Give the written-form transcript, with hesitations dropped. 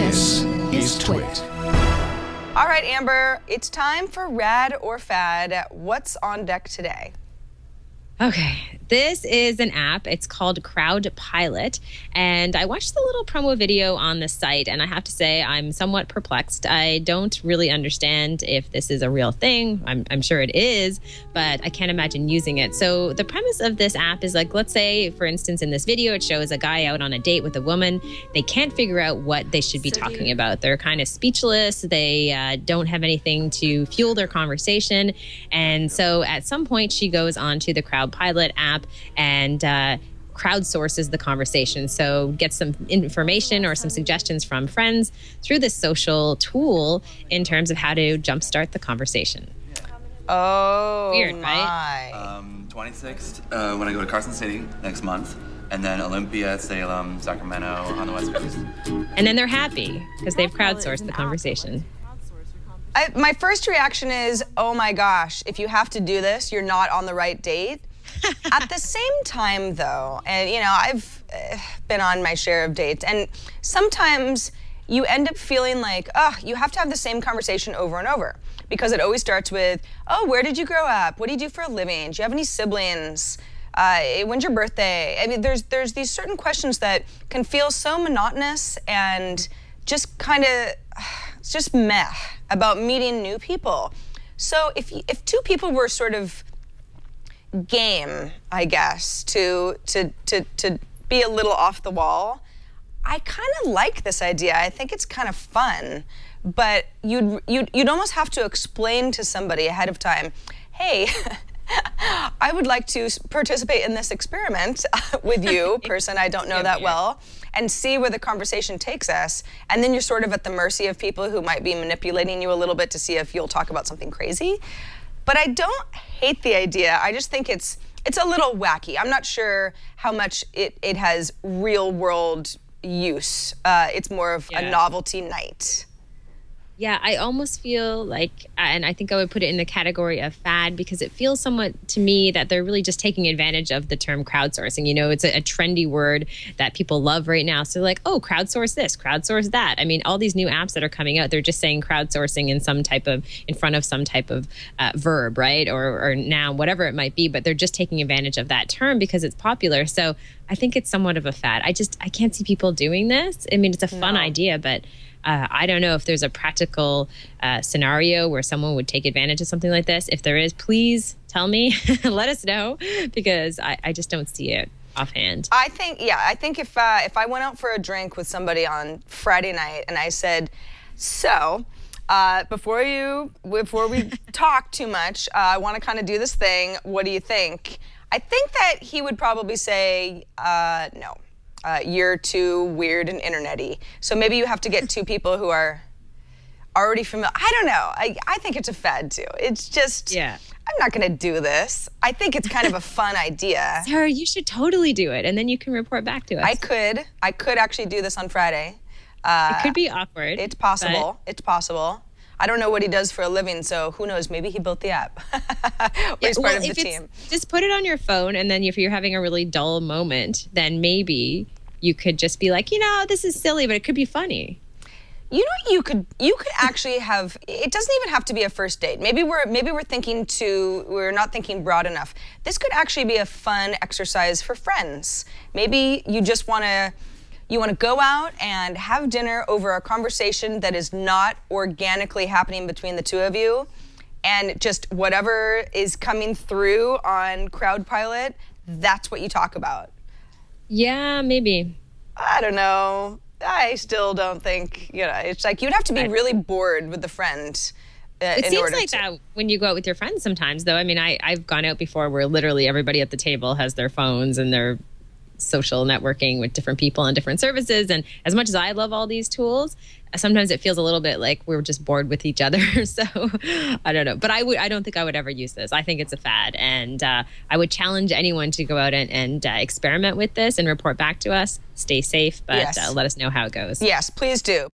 This is Twit. All right, Amber, it's time for Rad or Fad. What's on deck today? Okay, this is an app. It's called Crowdpilot, and I watched the little promo video on the site, and I have to say I'm somewhat perplexed. I don't really understand if this is a real thing. I'm sure it is, but I can't imagine using it. So the premise of this app is like, let's say, for instance, in this video, it shows a guy out on a date with a woman. They can't figure out what they should be talking about. They're kind of speechless. They don't have anything to fuel their conversation, and so at some point, she goes on to the Crowdpilot app and crowdsources the conversation. So gets some information or some suggestions from friends through this social tool in terms of how to jumpstart the conversation. Oh, weird, my. Right? 26th, when I go to Carson City next month, and then Olympia, Salem, Sacramento on the West Coast. And then they're happy because they've crowdsourced the conversation. My first reaction is, oh my gosh, if you have to do this, you're not on the right date. At the same time, though, and you know, I've been on my share of dates, and sometimes you end up feeling like, oh, you have to have the same conversation over and over because it always starts with, oh, where did you grow up? What do you do for a living? Do you have any siblings? When's your birthday? I mean, there's these certain questions that can feel so monotonous and just kind of, it's just meh about meeting new people. So if two people were sort of game, I guess, to be a little off the wall, I kind of like this idea. I think it's kind of fun, but you'd almost have to explain to somebody ahead of time, hey, I would like to participate in this experiment with you, person I don't know that well, and see where the conversation takes us. And then you're sort of at the mercy of people who might be manipulating you a little bit to see if you'll talk about something crazy. But I don't hate the idea. I just think it's a little wacky. I'm not sure how much it has real world use. It's more of a novelty night. Yeah, I almost feel like, and I think I would put it in the category of fad because it feels somewhat to me that they're really just taking advantage of the term crowdsourcing. You know, it's a trendy word that people love right now. So like, oh, crowdsource this, crowdsource that. I mean, all these new apps that are coming out, they're just saying crowdsourcing in front of some type of verb, right? Or noun, whatever it might be. But they're just taking advantage of that term because it's popular. So I think it's somewhat of a fad. I can't see people doing this. I mean, it's a fun idea, but I don't know if there's a practical scenario where someone would take advantage of something like this. If there is, please tell me, let us know, because I just don't see it offhand. I think if I went out for a drink with somebody on Friday night and I said, so, before we talk too much, I want to kind of do this thing, what do you think? I think that he would probably say, no. You're too weird and internet-y. So maybe you have to get two people who are already familiar. I don't know. I think it's a fad too. It's just, I'm not gonna do this. I think it's kind of a fun idea. Sarah, you should totally do it, and then you can report back to us. I could actually do this on Friday. It could be awkward. It's possible. It's possible. I don't know what he does for a living, so who knows? Maybe he built the app. He's part of the team. Just put it on your phone, and then if you're having a really dull moment, then maybe you could just be like, you know, this is silly, but it could be funny. You know what you could actually have, it doesn't even have to be a first date. Maybe we're we're not thinking broad enough. This could actually be a fun exercise for friends. Maybe you just want to go out and have dinner over a conversation that is not organically happening between the two of you, and just whatever is coming through on Crowdpilot, that's what you talk about. Yeah, maybe. I don't know. I still don't think, you know, it's like you'd have to be really bored with the friend. It seems like that when you go out with your friends sometimes, though. I mean, I've gone out before where literally everybody at the table has their phones and their social networking with different people on different services. And as much as I love all these tools, sometimes it feels a little bit like we're just bored with each other. So I don't know. But I don't think I would ever use this. I think it's a fad. And I would challenge anyone to go out and experiment with this and report back to us. Stay safe, but let us know how it goes. Yes, please do.